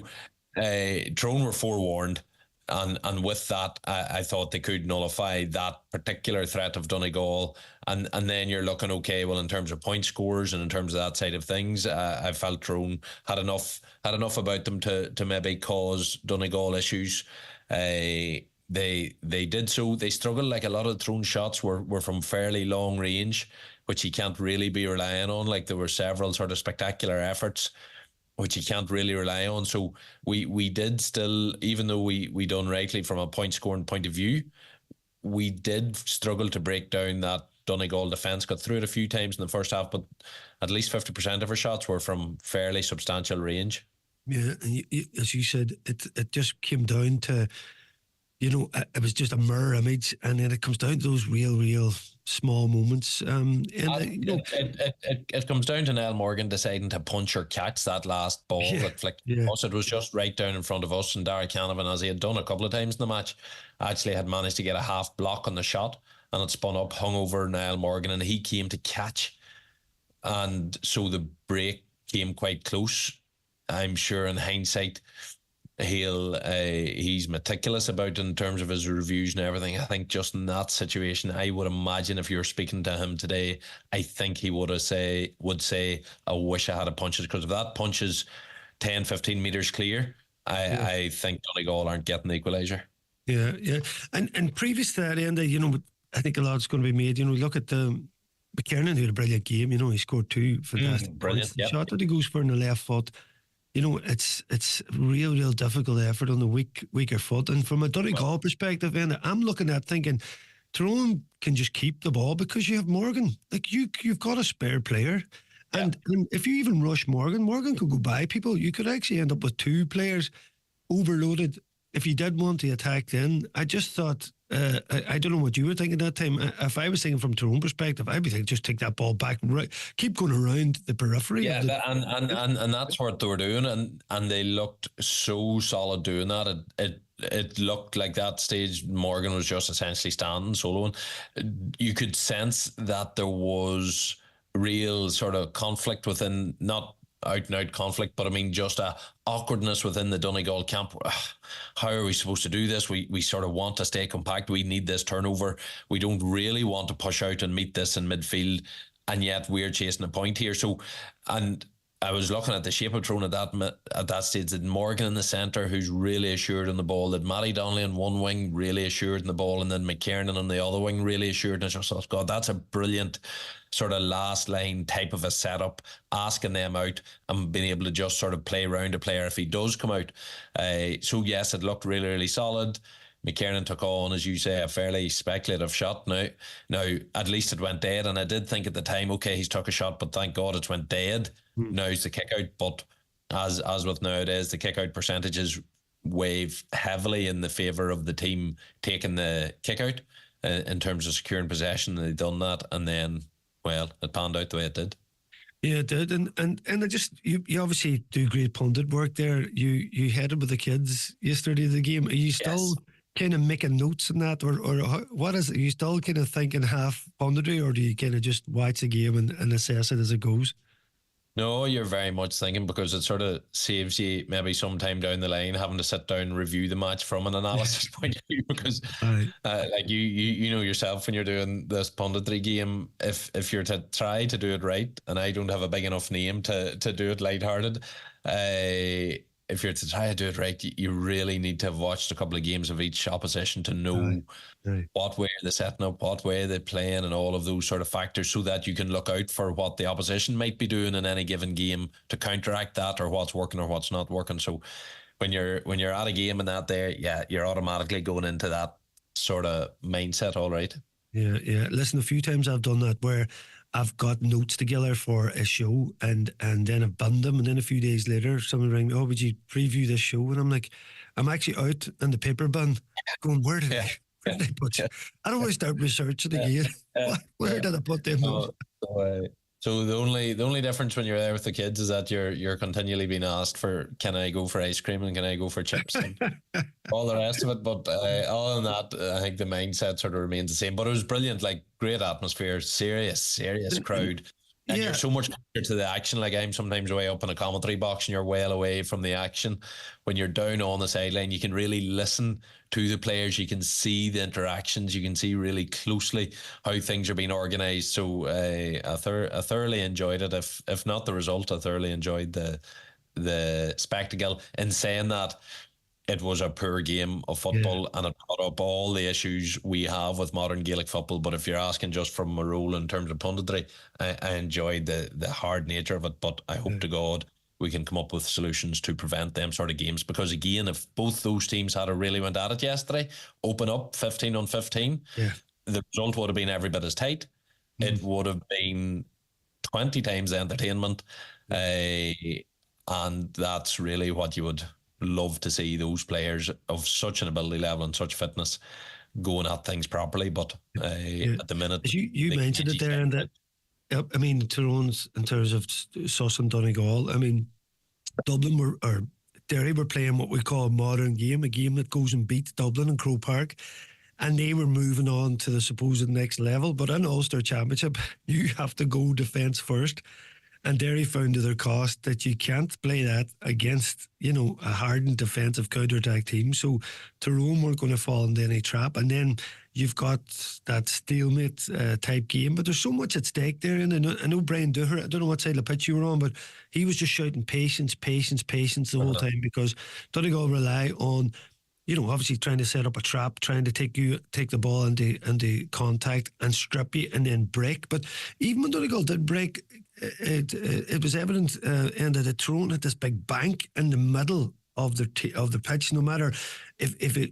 Tyrone were forewarned, and with that I thought they could nullify that particular threat of Donegal, and then you're looking okay. Well, in terms of point scores and in terms of that side of things, I felt Tyrone had enough about them to maybe cause Donegal issues. They did so. They struggled. Like, a lot of Tyrone shots were from fairly long range, which you can't really be relying on. Like, there were several sort of spectacular efforts which you can't really rely on. So we did still, even though we done rightly from a point scoring point of view, we did struggle to break down that Donegal defence. Got through it a few times in the first half, but at least 50% of our shots were from fairly substantial range. Yeah, and as you said, it just came down to, it was just a mirror image, and then it comes down to those real small moments. It comes down to Niall Morgan deciding to punch or catch that last ball that flicked us. It was just right down in front of us, and Darragh Canavan, as he had done a couple of times in the match, actually had managed to get a half block on the shot, and it spun up, hung over Niall Morgan, and he came to catch, and so the break came quite close. I'm sure in hindsight he's meticulous about in terms of his reviews and everything. I think just in that situation, I would imagine if you're speaking to him today, I think he would say, I wish I had a punch, because if that punch is 10-15 metres clear, I think Donegal aren't getting the equaliser. Yeah. And previous to that, Enda, I think a lot's going to be made. Look at the McKernan, who had a brilliant game. He scored 2 fantastic brilliant, points. The shot that he goes for in the left foot, it's real difficult effort on the weaker foot. And from a Donegal perspective, and I'm looking at thinking Tyrone can just keep the ball because you have Morgan. Like, you've got a spare player. And if you even rush Morgan could go by people. You could actually end up with 2 players overloaded if you did want to attack then. I just thought, I don't know what you were thinking that time. If I was thinking from Tyrone perspective, I'd be thinking, just take that ball back, right, keep going around the periphery. Yeah, and that's what they were doing, and they looked so solid doing that. It looked like that stage Morgan was just essentially standing, soloing. You could sense that there was real sort of conflict within, not out and out conflict, but I mean just a awkwardness within the Donegal camp. How are we supposed to do this? We sort of want to stay compact. We need this turnover. We don't really want to push out and meet this in midfield, and yet we're chasing a point here. So, and I was looking at the shape of Tyrone at that stage. That Morgan in the centre, who's really assured on the ball, that Matty Donnelly on one wing really assured in the ball, and then McKernan on the other wing really assured. And I just thought, God, that's a brilliant sort of last line type of a setup, asking them out and being able to just sort of play around a player if he does come out. So yes, it looked really solid. McKernan took on, as you say, a fairly speculative shot. Now at least it went dead, and I did think at the time, okay, he's took a shot, but thank God it went dead. Now it's the kick out, but as with nowadays, the kick out percentages wave heavily in the favour of the team taking the kick out in terms of securing possession. They've done that, and then, well, it panned out the way it did. Yeah, it did, and I just you obviously do great pundit work there. You headed with the kids yesterday the game. Are you still kind of making notes in that, or what is it? Are you still kind of thinking half punditry, or do you kind of just watch the game and assess it as it goes? No, you're very much thinking, because it sort of saves you maybe sometime down the line having to sit down and review the match from an analysis point of view, because like you know yourself when you're doing this punditry game, if you're to try to do it right, and I don't have a big enough name to do it lighthearted, if you're to try to do it right, you really need to have watched a couple of games of each opposition to know what way they're setting up, what way they're playing, and all of those sort of factors, so that you can look out for what the opposition might be doing in any given game to counteract that, or what's working or what's not working. So when you're at a game and that there, you're automatically going into that sort of mindset, all right. Yeah. Listen, a few times I've done that where I've got notes together for a show and then I've burned them, and then a few days later someone rang me, "Oh, would you preview this show?" And I'm like, I'm actually out in the paper bin going, where did I put you? I don't want to start researching again. Where did I put them? So the only difference when you're there with the kids is that you're continually being asked for, can I go for ice cream and can I go for chips and all the rest of it. But other than that, I think the mindset sort of remains the same. But it was brilliant, like great atmosphere, serious crowd. And you're so much closer to the action. Like I'm sometimes way up in a commentary box and you're well away from the action. When you're down on the sideline, you can really listen to the players. You can see the interactions. You can see really closely how things are being organised. So I thoroughly enjoyed it. If not the result, I thoroughly enjoyed the spectacle. In saying that, it was a poor game of football, and it brought up all the issues we have with modern Gaelic football. But if you're asking just from a role in terms of punditry, I enjoyed the hard nature of it. But I hope to God we can come up with solutions to prevent them sort of games. Because again, if both those teams had really went at it yesterday, open up 15 on 15, the result would have been every bit as tight. It would have been 20 times the entertainment. And that's really what you would love to see, those players of such an ability level and such fitness going at things properly. But at the minute, you mentioned it there, and that I mean, Tyrone's in terms of Sus and Donegal. I mean, Dublin or Derry were playing what we call a modern game, a game that goes and beats Dublin and Croke Park, and they were moving on to the supposed next level. But in Ulster Championship, you have to go defence first. And Derry found to their cost that you can't play that against, a hardened defensive counter-attack team. So Tyrone weren't going to fall into any trap. And then you've got that stalemate type game. But there's so much at stake there. And I know Brian Dooher, I don't know what side of the pitch you were on, but he was just shouting patience the whole time, because Donegal rely on, obviously trying to set up a trap, trying to take the ball into contact and strip you and then break. But even when Donegal did break, it was evident, Enda, that Tyrone had this big bank in the middle of the pitch. No matter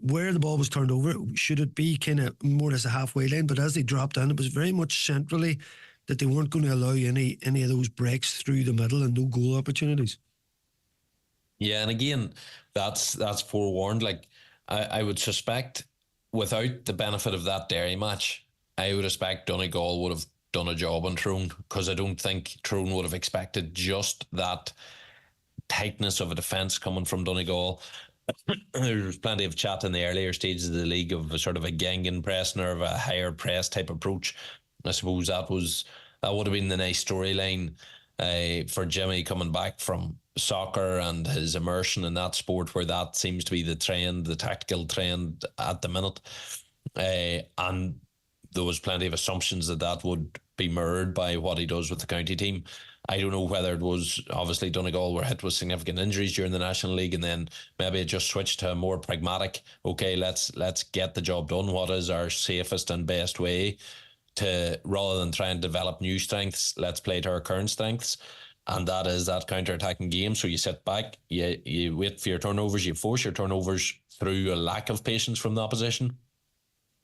where the ball was turned over, should it be kind of more or less a halfway line? But as they dropped in, it was very much centrally that they weren't going to allow any of those breaks through the middle and no goal opportunities. Yeah, and again, that's forewarned. Like I would suspect, without the benefit of that Derry match, I would expect Donegal would have done a job on Tyrone, because I don't think Tyrone would have expected just that tightness of a defence coming from Donegal. There was plenty of chat in the earlier stages of the league of a sort of a Gengen pressing or of a higher press type approach. I suppose that would have been the nice storyline for Jimmy coming back from soccer and his immersion in that sport, where that seems to be the trend, the tactical trend at the minute. And there was plenty of assumptions that would be mirrored by what he does with the county team. I don't know whether it was, obviously Donegal were hit with significant injuries during the National League, and then maybe it just switched to a more pragmatic, okay, let's get the job done. What is our safest and best way to, rather than try and develop new strengths, let's play to our current strengths. And that is that counter-attacking game. So you sit back, you wait for your turnovers, you force your turnovers through a lack of patience from the opposition,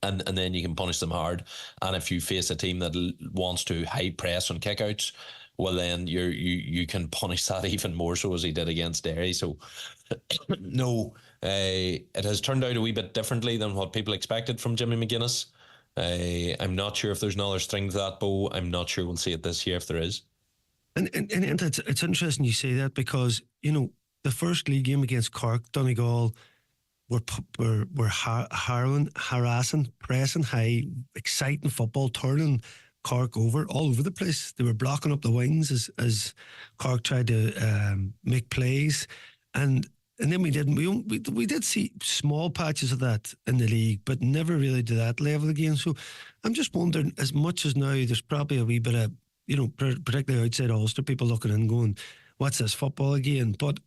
and then you can punish them hard. And if you face a team that wants to high press on kickouts, well, then you can punish that even more so, as he did against Derry. So no, it has turned out a wee bit differently than what people expected from Jimmy McGuinness. I'm not sure if there's another string to that bow. I'm not sure we'll see it this year if there is. And it's interesting you say that, because the first league game against Cork, Donegal were harrowing, harassing, pressing high, exciting football, turning Cork all over the place. They were blocking up the wings as Cork tried to make plays, and then we didn't. We did see small patches of that in the league, but never really to that level again. So I'm just wondering, as much as now there's probably a wee bit of, particularly outside Ulster, people looking in going, what's this, football again? But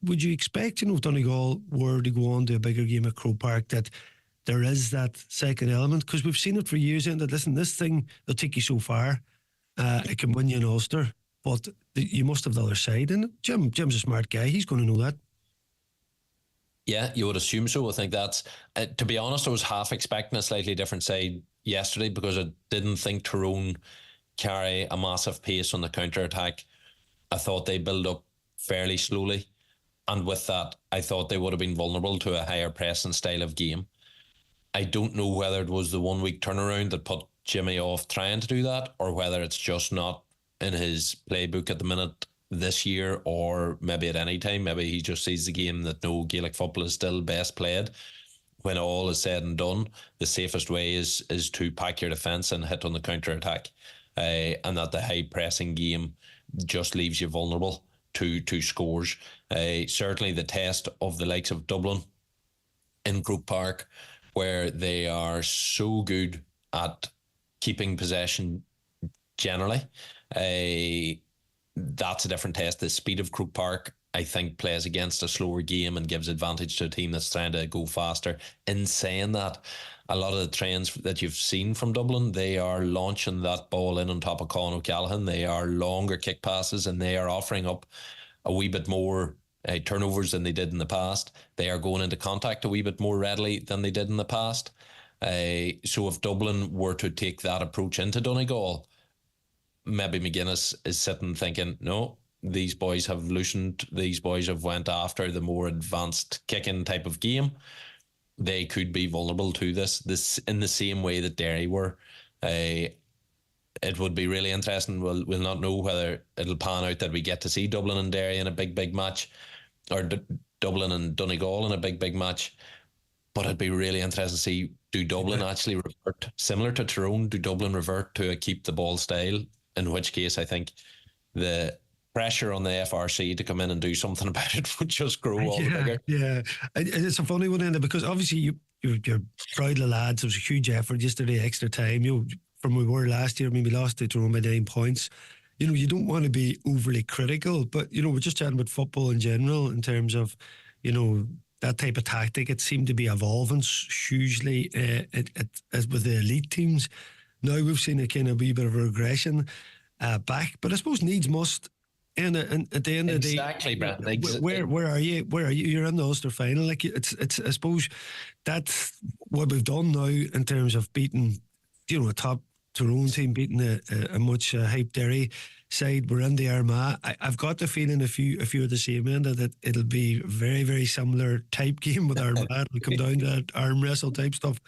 would you expect, Donegal were to go on to a bigger game at Croke Park, that there is that second element? Because we've seen it for years, and that, listen, this thing will take you so far. It can win you in Ulster, but you must have the other side. And Jim's a smart guy. He's going to know that. Yeah, you would assume so. I think that's, to be honest, I was half expecting a slightly different side yesterday, because I didn't think Tyrone carry a massive pace on the counter-attack. I thought they build up fairly slowly. And with that, I thought they would have been vulnerable to a higher pressing style of game. I don't know whether it was the 1 week turnaround that put Jimmy off trying to do that, or whether it's just not in his playbook at the minute this year, or maybe at any time. Maybe he just sees the game that no, Gaelic football is still best played. When all is said and done, the safest way is to pack your defence and hit on the counter-attack. And that the high pressing game just leaves you vulnerable to scores. Certainly the test of the likes of Dublin in Croke Park, where they are so good at keeping possession generally. That's a different test. The speed of Croke Park, I think, plays against a slower game and gives advantage to a team that's trying to go faster. In saying that, a lot of the trends that you've seen from Dublin, they are launching that ball in on top of Colin O'Callaghan. They are longer kick passes, and they are offering up a wee bit more turnovers than they did in the past. They are going into contact a wee bit more readily than they did in the past. So if Dublin were to take that approach into Donegal, maybe McGuinness is sitting thinking, no, these boys have loosened, these boys have went after the more advanced kicking type of game. They could be vulnerable to this in the same way that Derry were. It would be really interesting. We'll not know whether it'll pan out that we get to see Dublin and Derry in a big match, or Dublin and Donegal in a big match. But it'd be really interesting to see, do Dublin actually revert, similar to Tyrone, do Dublin revert to a keep the ball style? In which case, I think the pressure on the FRC to come in and do something about it would just grow all the bigger. Yeah, it's a funny one, Enda, because obviously you're proud of the lads. It was a huge effort yesterday, extra time. From where we were last year, I mean, we lost to Tyrone by 9 points. You don't want to be overly critical, but we're just chatting about football in general in terms of, that type of tactic. It seemed to be evolving hugely as with the elite teams. Now we've seen a kind of wee bit of a regression back, but I suppose needs must. And at the end of the day, exactly, Brad. Where are you? Where are you? You're in the Ulster final. Like it's. I suppose that's what we've done now in terms of beating, a top Tyrone team, beating a much hyped Derry side. We're in the Armagh. I've got the feeling if you are the same end, that it'll be very, very similar type game with Armagh. It'll come down to that arm wrestle type stuff.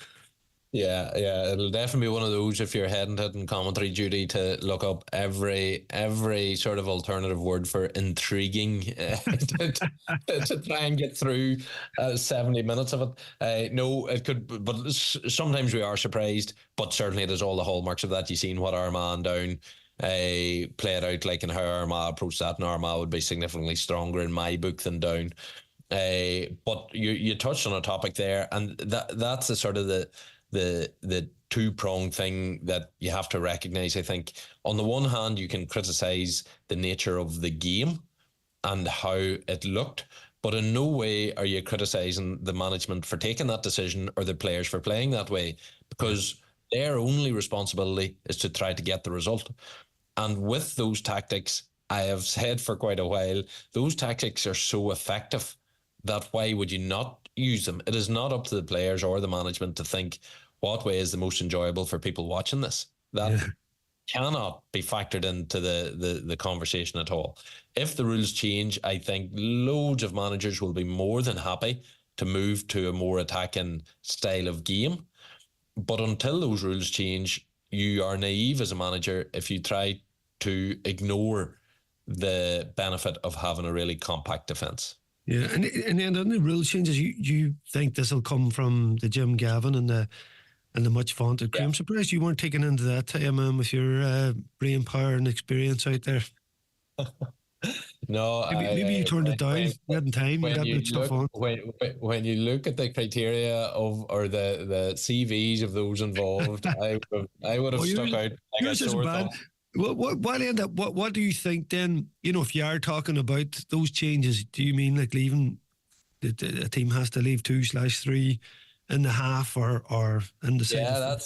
Yeah, it'll definitely be one of those, if you're heading to it in commentary duty, to look up every sort of alternative word for intriguing to try and get through 70 minutes of it. No, it could, but sometimes we are surprised, but certainly it is all the hallmarks of that. You've seen what Armagh and Down played out like, and how Armagh approached that, and Armagh would be significantly stronger in my book than Down. But you touched on a topic there, and that's the sort of the two-pronged thing that you have to recognise. I think on the one hand, you can criticise the nature of the game and how it looked, but in no way are you criticising the management for taking that decision or the players for playing that way, because their only responsibility is to try to get the result. And with those tactics, I have said for quite a while, those tactics are so effective that why would you not use them? It is not up to the players or the management to think what way is the most enjoyable for people watching this. That cannot be factored into the conversation at all. If the rules change, I think loads of managers will be more than happy to move to a more attacking style of game. But until those rules change, you are naive as a manager if you try to ignore the benefit of having a really compact defence. Yeah, and then on the rule changes, you think this will come from the Jim Gavin and the and the much vaunted crew. I'm surprised you weren't taken into that time with your brain power and experience out there. No, maybe you turned it down. You hadn't time. You had that stuff on. When you look at the criteria or the CVs of those involved, I would have stuck out like a sore thumb. What do you think then? You know, if you are talking about those changes, do you mean like leaving a team has to leave 2/3 in the half or in the second? Yeah,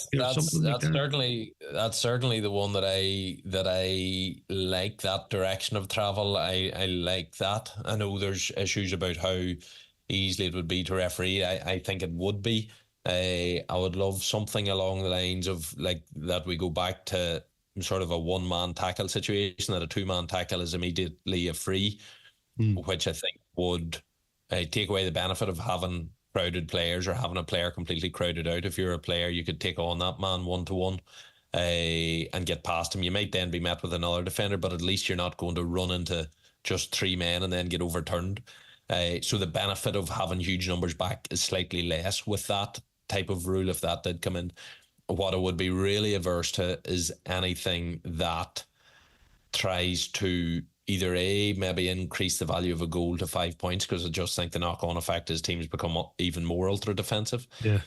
that's certainly the one that I like, that direction of travel. I like that. I know there's issues about how easily it would be to referee. I think it would be. I would love something along the lines of like that we go back to sort of a one-man tackle situation, that a two-man tackle is immediately a free, which I think would take away the benefit of having crowded players or having a player completely crowded out. If you're a player, you could take on that man one-to-one and get past him. You might then be met with another defender, but at least you're not going to run into just 3 men and then get overturned. So the benefit of having huge numbers back is slightly less with that type of rule if that did come in. What I would be really averse to is anything that tries to either maybe increase the value of a goal to 5 points, because I just think the knock-on effect is teams become even more ultra-defensive. Yeah.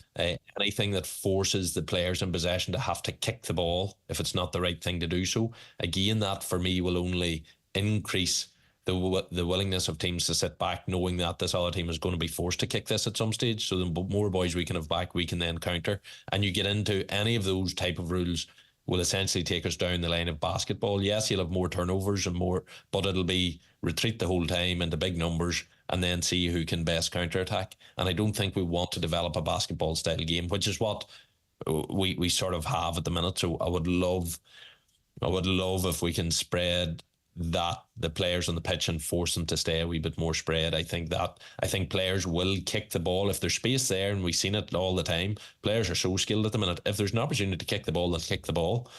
Anything that forces the players in possession to have to kick the ball if it's not the right thing to do so, again, that for me will only increase the willingness of teams to sit back knowing that this other team is going to be forced to kick this at some stage. So the more boys we can have back, we can then counter. And you get into any of those type of rules will essentially take us down the line of basketball. Yes, you'll have more turnovers and more, but it'll be retreat the whole time into big numbers and then see who can best counterattack. And I don't think we want to develop a basketball style game, which is what we sort of have at the minute. So I would love if we can spread that the players on the pitch and force them to stay a wee bit more spread. I think players will kick the ball if there's space there, and we've seen it all the time. Players are so skilled at the minute. If there's an opportunity to kick the ball, they'll kick the ball.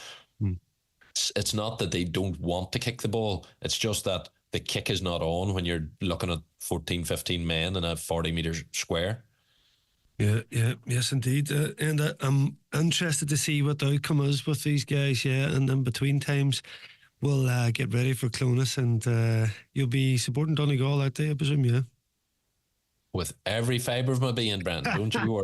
It's not that they don't want to kick the ball, it's just that the kick is not on when you're looking at 14-15 men in a 40 metre square. Yes indeed. And I'm interested to see what the outcome is with these guys, and in between times we'll get ready for Clonus, and you'll be supporting Donegal out there, I presume, yeah? With every fibre of my being, Brandon, don't you worry.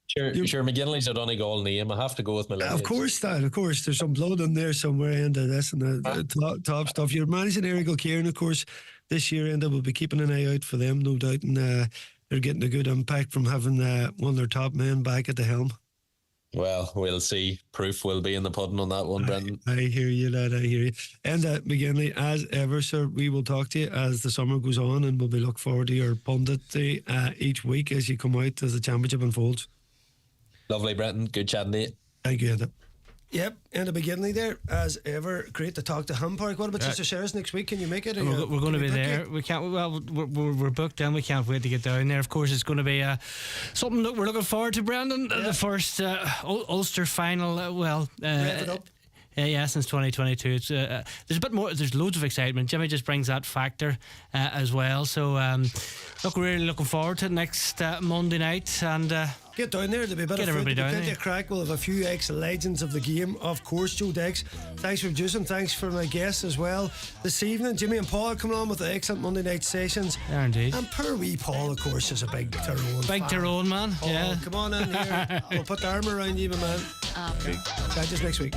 Sure, McGinley's a Donegal name. I have to go with my lineage. Of course, there's some blood in there somewhere, Enda, this and the top stuff. You're managing Errigal Kieran, of course, this year, Enda. We'll be keeping an eye out for them, no doubt, and they're getting a good impact from having one of their top men back at the helm. Well, we'll see. Proof will be in the pudding on that one, Brendan. I hear you, lad. I hear you. And McGinley, as ever, sir, we will talk to you as the summer goes on, and we'll be looking forward to your punditry each week as you come out as the championship unfolds. Lovely, Brendan. Good chatting to you. Thank you, Enda. Yep, Enda McGinley there, as ever. Great to talk to him, Park. What about Sister Sarah's next week? Can you make it? We're going to be there. We can't. Well, we're booked and we can't wait to get down there. Of course, it's going to be something that we're looking forward to, Brandon. The first Ulster final. Rev it up. Since 2022, it's there's a bit more. There's loads of excitement. Jimmy just brings that factor as well. So look, we're really looking forward to it next Monday night, and get down there. There'll be a bit of everybody down there. Crack. We'll have a few ex-legends of the game, of course. Joe Deggs, thanks for producing. Thanks for my guests as well this evening. Jimmy and Paul are coming on with the excellent Monday night sessions. Yeah, indeed. And poor wee Paul, of course, is a big Tyrone fan. Tyrone man. Paul, yeah, come on in here. We'll put the arm around you, my man. Catch us next week.